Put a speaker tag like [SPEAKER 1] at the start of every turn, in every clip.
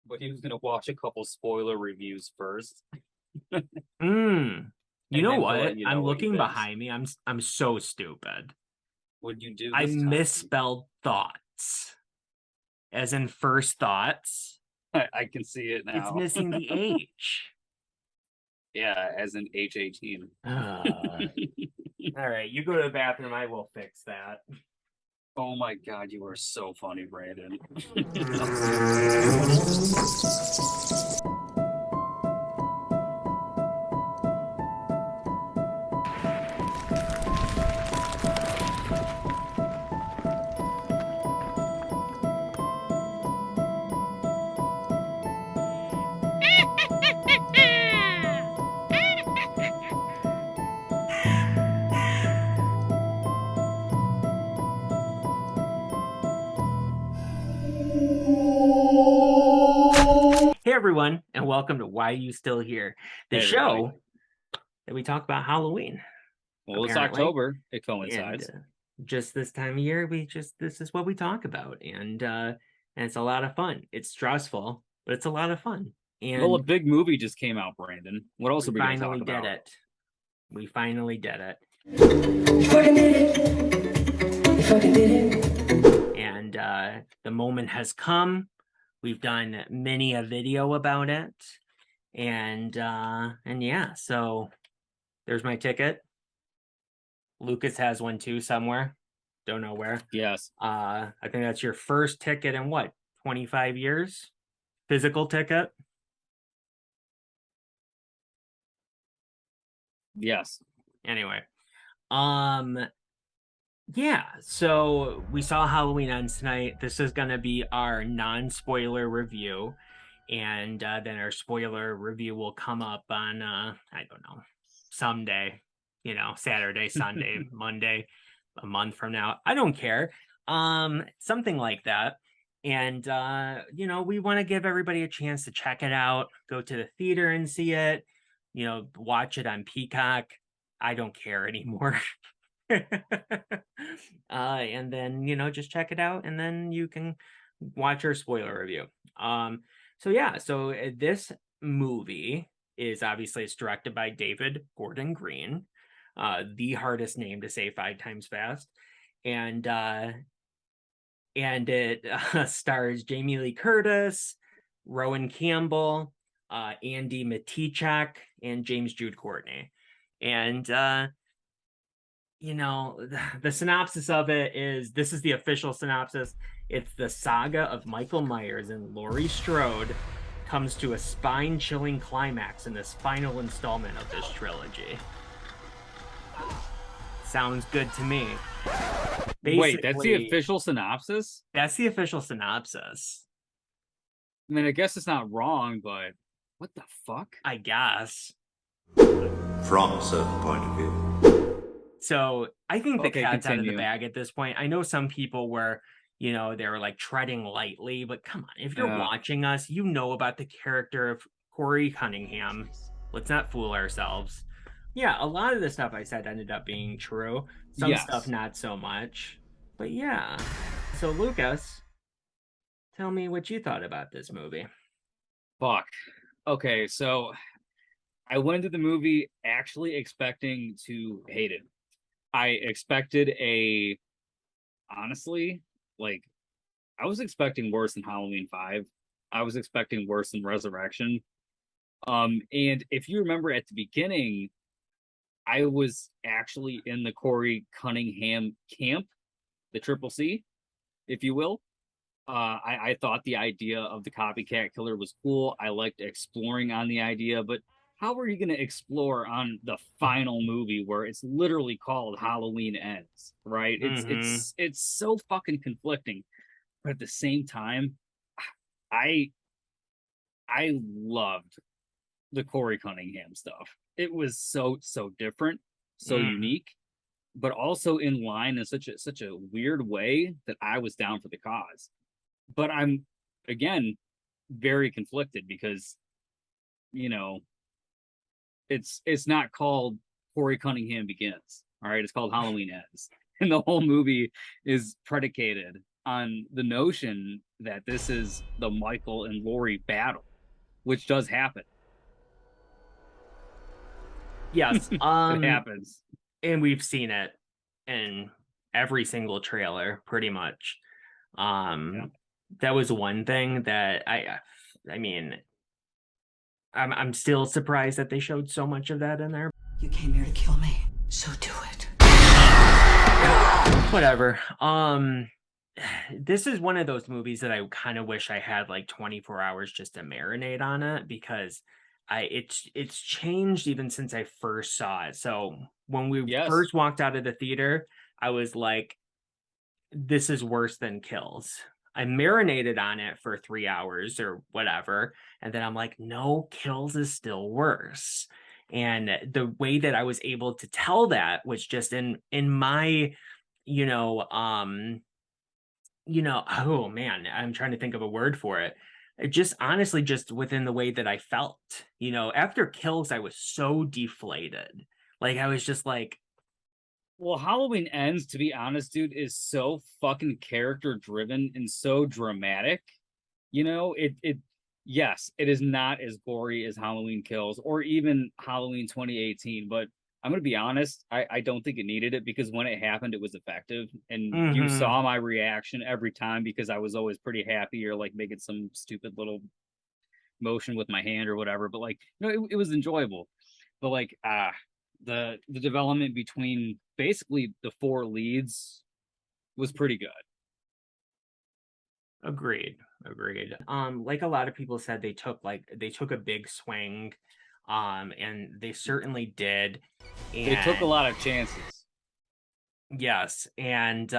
[SPEAKER 1] but he was gonna watch a couple spoiler reviews first,
[SPEAKER 2] Mm. You
[SPEAKER 1] and
[SPEAKER 2] know
[SPEAKER 1] then he'll let
[SPEAKER 2] what?
[SPEAKER 1] you know
[SPEAKER 2] I'm
[SPEAKER 1] what he
[SPEAKER 2] looking
[SPEAKER 1] thinks.
[SPEAKER 2] behind me. I'm so stupid.
[SPEAKER 1] What'd you do
[SPEAKER 2] I
[SPEAKER 1] this time?
[SPEAKER 2] misspelled thoughts, as in first thoughts.
[SPEAKER 1] I can see it
[SPEAKER 2] It's
[SPEAKER 1] now.
[SPEAKER 2] missing the H.
[SPEAKER 1] Yeah, as in H18.
[SPEAKER 2] All right, you go to the bathroom. I will fix that.
[SPEAKER 1] Oh my god, you are so funny, Brandon.
[SPEAKER 2] Hey everyone, and welcome to Why You Still Here, the
[SPEAKER 1] Hey, everybody.
[SPEAKER 2] show that we talk about Halloween.
[SPEAKER 1] Well, it's
[SPEAKER 2] Apparently,
[SPEAKER 1] October. It
[SPEAKER 2] and
[SPEAKER 1] coincides.
[SPEAKER 2] just this time of year, this is what we talk about, and it's a lot of fun. It's stressful, but it's a lot of fun.
[SPEAKER 1] Well, a
[SPEAKER 2] And
[SPEAKER 1] big movie just came out, Brandon. What else
[SPEAKER 2] we
[SPEAKER 1] are we going to
[SPEAKER 2] finally
[SPEAKER 1] talk
[SPEAKER 2] did
[SPEAKER 1] about?
[SPEAKER 2] it. We finally did it.
[SPEAKER 3] Fucking did it. Fucking did it.
[SPEAKER 2] And the moment has come. We've done many a video about it. And yeah, so there's my ticket. Lucas has one too somewhere. Don't know where.
[SPEAKER 1] Yes.
[SPEAKER 2] I think that's your first ticket in what, 25 years? Physical ticket?
[SPEAKER 1] Yes.
[SPEAKER 2] Anyway. Um yeah, so we saw Halloween Ends tonight. This is gonna be our non-spoiler review. And then our spoiler review will come up on I don't know, someday, Saturday, Sunday, Monday, a month from now. I don't care. Something like that. And we want to give everybody a chance to check it out, go to the theater and see it, watch it on Peacock. I don't care anymore. And then just check it out, and then you can watch our spoiler review. This movie is obviously, it's directed by David Gordon Green, the hardest name to say 5 times fast, and it stars Jamie Lee Curtis, Rowan Campbell, Andy Matichak, and James Jude Courtney. And the synopsis of it is, this is the official synopsis. It's the saga of Michael Myers and Laurie Strode comes to a spine-chilling climax in this final installment of this trilogy. Sounds good to me.
[SPEAKER 1] Wait, that's the official synopsis?
[SPEAKER 2] That's the official synopsis.
[SPEAKER 1] I mean, I guess it's not wrong, but what the fuck?
[SPEAKER 2] I guess.
[SPEAKER 4] From a certain point of view.
[SPEAKER 2] So I think the cat's
[SPEAKER 1] continue.
[SPEAKER 2] out of the bag at this point. I know some people were, they were like treading lightly, but come on, if you're watching us, you know about the character of Corey Cunningham. Let's not fool ourselves. Yeah, a lot of the stuff I said ended up being true. Some stuff not so much. But yeah. So Lucas, tell me what you thought about this movie.
[SPEAKER 1] Fuck. Okay, so I went into the movie actually expecting to hate it. I expected honestly, like, I was expecting worse than Halloween 5. I was expecting worse than Resurrection. And if you remember at the beginning, I was actually in the Corey Cunningham camp, the Triple C, if you will. I thought the idea of the copycat killer was cool. I liked exploring on the idea, but how are you going to explore on the final movie where it's literally called Halloween Ends, right? It's so fucking conflicting, but at the same time, I loved the Corey Cunningham stuff. It was so different, so unique, but also in line in such a weird way that I was down for the cause. But I'm, again, very conflicted because, it's not called Corey Cunningham Begins. All right, it's called Halloween Ends, and the whole movie is predicated on the notion that this is the Michael and Laurie battle, which does happen.
[SPEAKER 2] Yes,
[SPEAKER 1] It happens.
[SPEAKER 2] and we've seen it in every single trailer, pretty much. That was one thing that I mean, I'm still surprised that they showed so much of that in there.
[SPEAKER 5] You came here to kill me, so do it.
[SPEAKER 2] Whatever. This is one of those movies that I kind of wish I had like 24 hours just to marinate on it, because it's changed even since I first saw it. So when we first walked out of the theater, I was like, this is worse than Kills. I marinated on it for 3 hours or whatever, and then I'm like, no, Kills is still worse. And the way that I was able to tell that was just in my, oh man, I'm trying to think of a word for it. It just honestly, just within the way that I felt, after Kills, I was so deflated. Like, I was just like,
[SPEAKER 1] well, Halloween Ends, to be honest, dude, is so fucking character driven and so dramatic. Yes, it is not as gory as Halloween Kills or even Halloween 2018, but I'm going to be honest, I don't think it needed it, because when it happened, it was effective. And you saw my reaction every time, because I was always pretty happy or like making some stupid little motion with my hand or whatever. But like, it was enjoyable. But like, the development between basically the 4 leads was pretty good.
[SPEAKER 2] Agreed. Like a lot of people said, they took a big swing. And they certainly did. And
[SPEAKER 1] they took a lot of chances.
[SPEAKER 2] Yes, and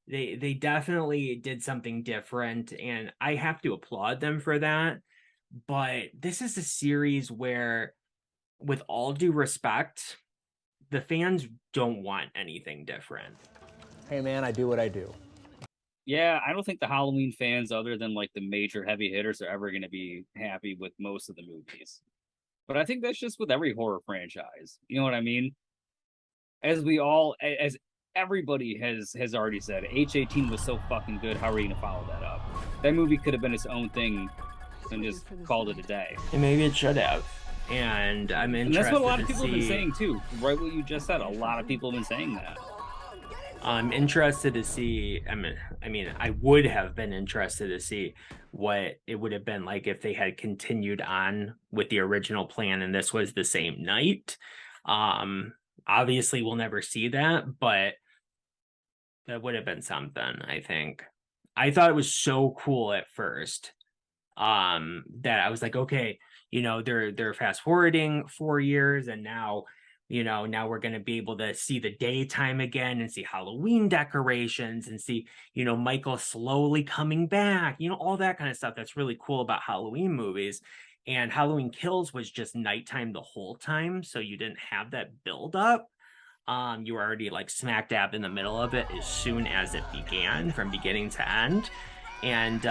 [SPEAKER 2] they definitely did something different, and I have to applaud them for that. But this is a series where, with all due respect, the fans don't want anything different.
[SPEAKER 6] Hey man, I do what I do.
[SPEAKER 1] Yeah, I don't think the Halloween fans, other than like the major heavy hitters, are ever going to be happy with most of the movies. But I think that's just with every horror franchise. You know what I mean? As everybody has already said, H18 was so fucking good. How are you going to follow that up? That movie could have been its own thing and just called it a day.
[SPEAKER 2] And maybe it should have. And I'm interested. And
[SPEAKER 1] that's what a lot of people have been saying too. Right, what you just said. A lot of people have been saying that.
[SPEAKER 2] I'm interested to see. I mean, I would have been interested to see what it would have been like if they had continued on with the original plan and this was the same night. Obviously, we'll never see that, but that would have been something, I think. I thought it was so cool at first that I was like, okay, they're fast forwarding 4 years, and now we're going to be able to see the daytime again and see Halloween decorations and see, Michael slowly coming back, all that kind of stuff. That's really cool about Halloween movies. And Halloween Kills was just nighttime the whole time. So you didn't have that build up. You were already like smack dab in the middle of it as soon as it began, from beginning to end. And,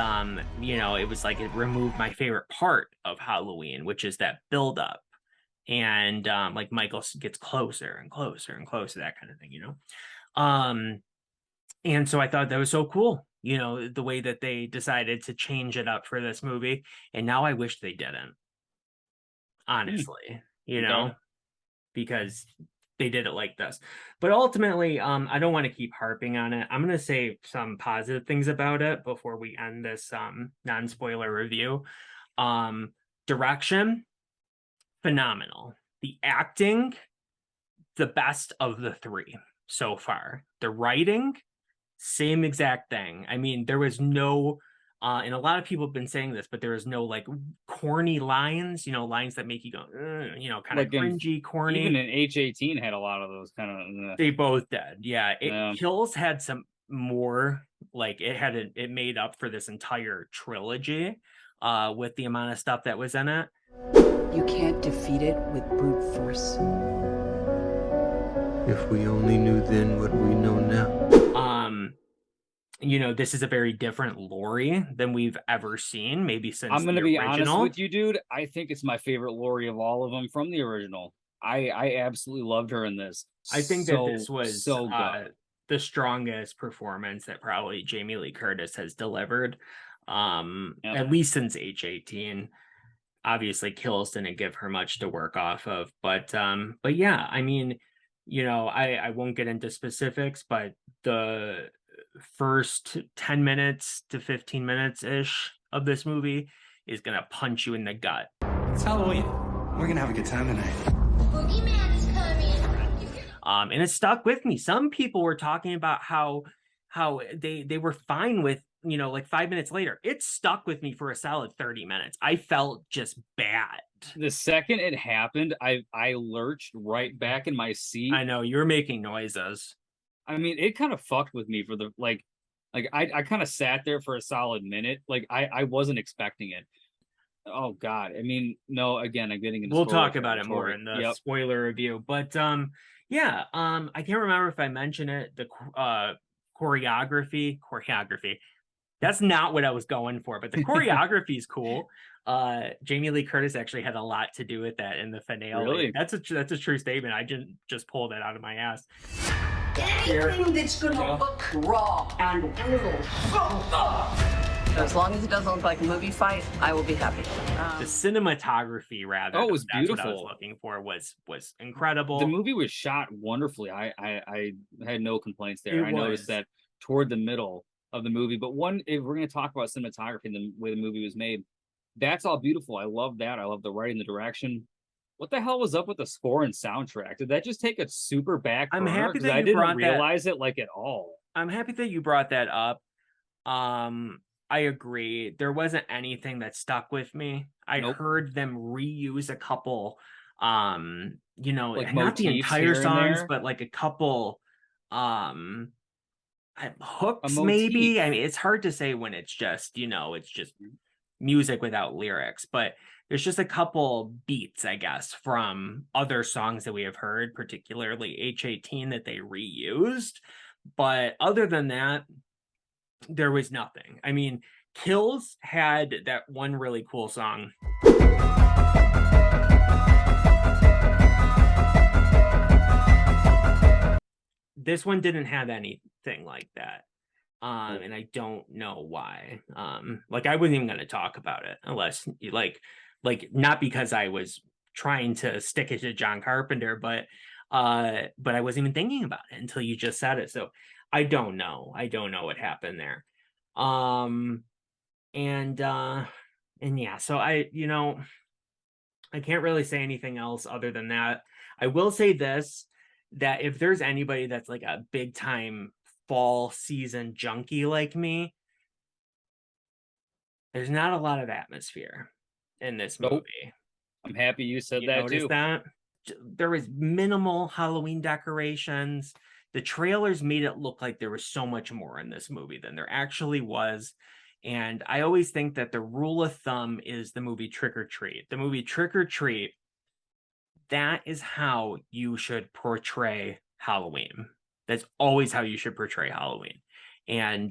[SPEAKER 2] it was like it removed my favorite part of Halloween, which is that build up. And like Michael gets closer and closer and closer, that kind of thing, and so I thought that was so cool, the way that they decided to change it up for this movie. And now I wish they didn't, honestly, because they did it like this. But ultimately, I don't want to keep harping on it. I'm going to say some positive things about it before we end this non-spoiler review. Direction, phenomenal. The acting, the best of the 3 so far. The writing, same exact thing. I mean, there was no and a lot of people have been saying this, but there was no like corny lines, lines that make you go kind of cringy, corny.
[SPEAKER 1] Even in H18 had a lot of those kind of
[SPEAKER 2] they both did. Kills had some more, like it made up for this entire trilogy with the amount of stuff that was in it.
[SPEAKER 5] You can't defeat it with brute force.
[SPEAKER 7] If we only knew then what we know now.
[SPEAKER 2] This is a very different Laurie than we've ever seen, maybe since
[SPEAKER 1] I'm going to be
[SPEAKER 2] original.
[SPEAKER 1] honest with you, dude. I think it's my favorite Laurie of all of them from the original. I absolutely loved her in this.
[SPEAKER 2] I think that this was
[SPEAKER 1] so good.
[SPEAKER 2] the strongest performance that probably Jamie Lee Curtis has delivered, at least since H-18. Obviously, Kills didn't give her much to work off of, but yeah, I mean, I won't get into specifics, but the first 10 minutes to 15 minutes ish of this movie is gonna punch you in the gut.
[SPEAKER 8] It's Halloween. We're gonna have a good time tonight.
[SPEAKER 9] Boogeyman is coming.
[SPEAKER 2] And it stuck with me. Some people were talking about how they were fine with, like 5 minutes later. It stuck with me for a solid 30 minutes. I felt just bad.
[SPEAKER 1] The second it happened, I lurched right back in my seat.
[SPEAKER 2] I know, you were making noises.
[SPEAKER 1] I mean, it kind of fucked with me for the I kind of sat there for a solid minute. Like I wasn't expecting it. Oh God. I mean, no, again, I'm getting into
[SPEAKER 2] We'll
[SPEAKER 1] spoiler
[SPEAKER 2] talk about it more
[SPEAKER 1] territory.
[SPEAKER 2] in the spoiler review. But yeah, I can't remember if I mentioned it. The choreography. That's not what I was going for, but the choreography is cool. Jamie Lee Curtis actually had a lot to do with that in the finale.
[SPEAKER 1] Really?
[SPEAKER 2] That's a true statement. I didn't just pull that out of my ass.
[SPEAKER 10] Anything that's gonna look raw and brutal.
[SPEAKER 5] As long as it doesn't look like a movie fight, I will be happy.
[SPEAKER 2] The cinematography, rather.
[SPEAKER 1] Oh, it was
[SPEAKER 2] that's
[SPEAKER 1] beautiful.
[SPEAKER 2] What I was looking for was incredible.
[SPEAKER 1] The movie was shot wonderfully. I had no complaints there. I noticed that toward the middle of the movie. But if we're going to talk about cinematography and the way the movie was made, that's all beautiful. I love that. I love the writing, the direction. What the hell was up with the score and soundtrack? Did that just take a super back burner?
[SPEAKER 2] I'm happy that
[SPEAKER 1] I
[SPEAKER 2] you
[SPEAKER 1] didn't
[SPEAKER 2] brought
[SPEAKER 1] realize it like at all.
[SPEAKER 2] I'm happy that you brought that up. I agree. There wasn't anything that stuck with me. I heard them reuse a couple, not the entire songs, but like a couple hooks, maybe. I mean, it's hard to say when it's just, it's just music without lyrics, but there's just a couple beats, I guess, from other songs that we have heard, particularly H-18, that they reused. But other than that, there was nothing. I mean, Kills had that one really cool song. This one didn't have anything like that. And I don't know why. I wasn't even going to talk about it unless like not because I was trying to stick it to John Carpenter, but I wasn't even thinking about it until you just said it. So I don't know what happened there. And yeah, so I can't really say anything else other than that. I will say this, that if there's anybody that's like a big time fall season junkie like me, there's not a lot of atmosphere in this movie.
[SPEAKER 1] I'm happy you said
[SPEAKER 2] You
[SPEAKER 1] that
[SPEAKER 2] noticed
[SPEAKER 1] too.
[SPEAKER 2] that? There was minimal Halloween decorations. The trailers made it look like there was so much more in this movie than there actually was. And I always think that the rule of thumb is the movie Trick or Treat. The movie Trick or Treat, that is how you should portray Halloween. That's always how you should portray Halloween. And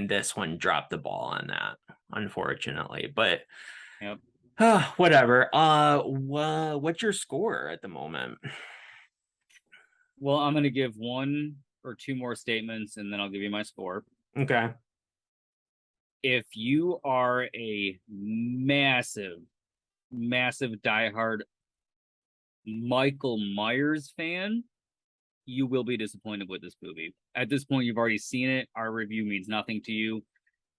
[SPEAKER 2] this one dropped the ball on that, unfortunately. But whatever. What's your score at the moment?
[SPEAKER 1] Well, I'm going to give one or two more statements, and then I'll give you my score.
[SPEAKER 2] Okay.
[SPEAKER 1] If you are a massive diehard Michael Myers fan, you will be disappointed with this movie. At this point, you've already seen it. Our review means nothing to you.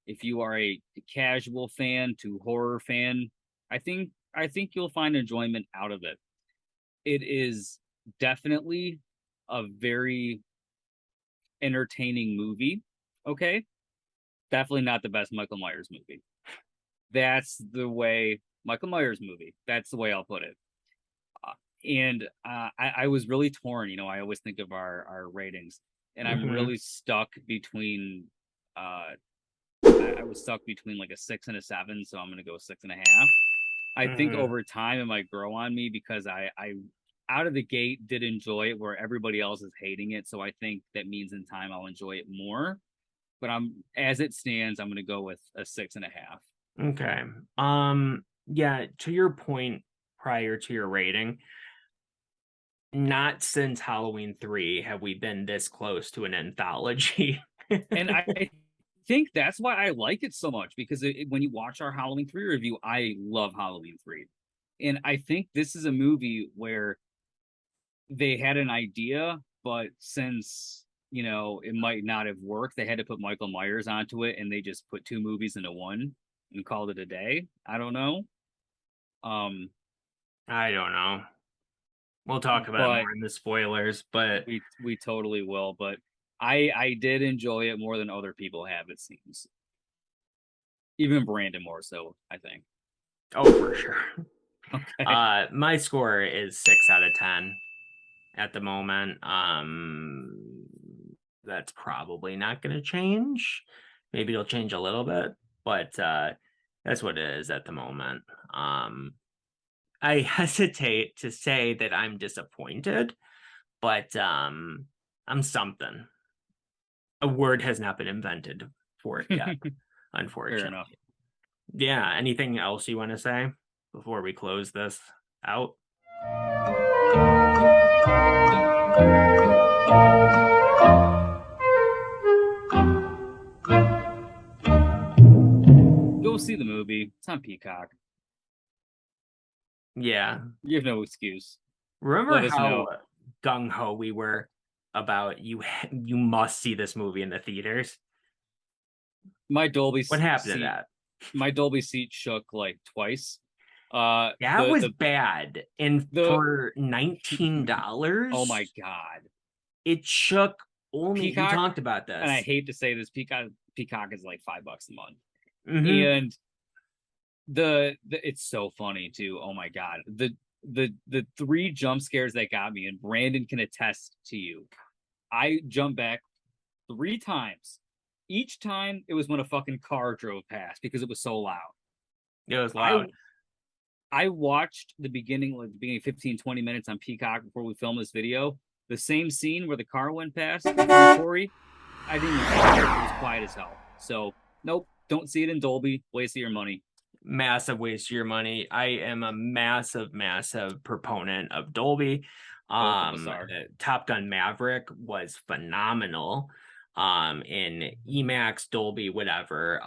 [SPEAKER 1] If you are a casual fan to horror fan, I think you'll find enjoyment out of it. It is definitely a very entertaining movie. Okay. Definitely not the best Michael Myers movie. That's the way Michael Myers movie. That's the way I'll put it. I was really torn. I always think of our ratings, and I'm really stuck between. I was stuck between like a 6 and a 7, so I'm gonna go 6.5. I think over time it might grow on me because I out of the gate did enjoy it where everybody else is hating it. So I think that means in time I'll enjoy it more. But as it stands, I'm going to go with a 6.5.
[SPEAKER 2] Okay. Yeah, to your point prior to your rating, Not since Halloween 3 have we been this close to an anthology.
[SPEAKER 1] And I think that's why I like it so much, because when you watch our Halloween 3 review, I love Halloween 3. And I think this is a movie where they had an idea, but since, you know, it might not have worked, they had to put Michael Myers onto it, and they just put 2 movies into one and called it a day. I don't know.
[SPEAKER 2] I don't know. We'll talk about it more in the spoilers, but
[SPEAKER 1] we totally will. But I did enjoy it more than other people have, it seems. Even Brandon more so, I think.
[SPEAKER 2] Oh, for sure.
[SPEAKER 1] Okay.
[SPEAKER 2] My score is 6 out of 10 at the moment. That's probably not going to change. Maybe it'll change a little bit, but that's what it is at the moment. I hesitate to say that I'm disappointed, but I'm something. A word has not been invented for it yet, unfortunately.
[SPEAKER 1] Fair enough.
[SPEAKER 2] Yeah. Anything else you want to say before we close this out?
[SPEAKER 1] Go see the movie. It's on Peacock.
[SPEAKER 2] Yeah.
[SPEAKER 1] You have no excuse.
[SPEAKER 2] Remember
[SPEAKER 1] Let us
[SPEAKER 2] how
[SPEAKER 1] know.
[SPEAKER 2] gung-ho we were about you must see this movie in the theaters?
[SPEAKER 1] My Dolby
[SPEAKER 2] What happened to
[SPEAKER 1] seat,
[SPEAKER 2] that?
[SPEAKER 1] my Dolby seat shook like twice.
[SPEAKER 2] That was bad. And for $19,
[SPEAKER 1] oh my god,
[SPEAKER 2] it shook only.
[SPEAKER 1] Peacock,
[SPEAKER 2] we talked about this,
[SPEAKER 1] and I hate to say this, Peacock is like $5 a month.
[SPEAKER 2] Mhm.
[SPEAKER 1] And the it's so funny too. Oh my god, the 3 jump scares that got me, and Brandon can attest to you. I jumped back 3 times. Each time it was when a fucking car drove past because it was so loud.
[SPEAKER 2] It was loud.
[SPEAKER 1] I watched the beginning 15, 20 minutes on Peacock before we filmed this video. The same scene where the car went past Corey, I didn't even hear it. It was quiet as hell. So, nope, don't see it in Dolby. Waste of your money.
[SPEAKER 2] Massive waste of your money. I am a massive proponent of Dolby. Top Gun Maverick was phenomenal. In IMAX, Dolby, whatever.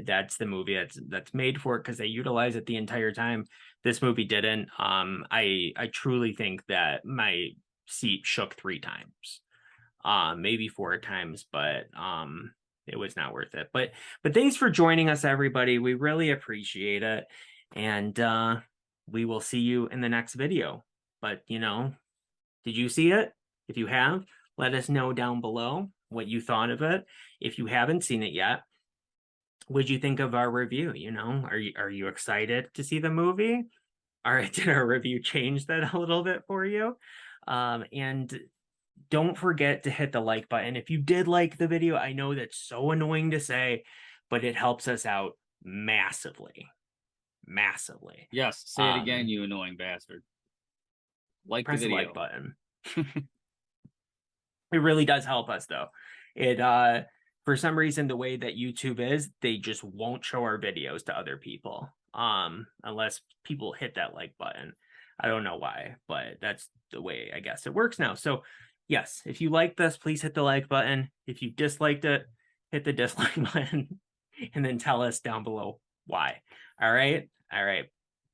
[SPEAKER 2] That's the movie that's made for it because they utilize it the entire time. This movie didn't. I truly think that my seat shook 3 times, maybe 4 times, but it was not worth it. But thanks for joining us, everybody. We really appreciate it, and we will see you in the next video. But did you see it? If you have, let us know down below what you thought of it. If you haven't seen it yet, what'd you think of our review? Are you excited to see the movie? All right, did our review change that a little bit for you? And don't forget to hit the like button. If you did like the video, I know that's so annoying to say, but it helps us out massively.
[SPEAKER 1] Yes, say it again, you annoying bastard.
[SPEAKER 2] Press
[SPEAKER 1] the video.
[SPEAKER 2] like button. It really does help us, though. It for some reason, the way that YouTube is, they just won't show our videos to other people unless people hit that like button. I don't know why, but that's the way I guess it works now. So yes, if you like this, please hit the like button. If you disliked it, hit the dislike button and then tell us down below why. All right.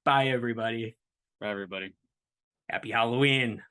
[SPEAKER 2] Bye, everybody.
[SPEAKER 1] Bye, everybody.
[SPEAKER 2] Happy Halloween.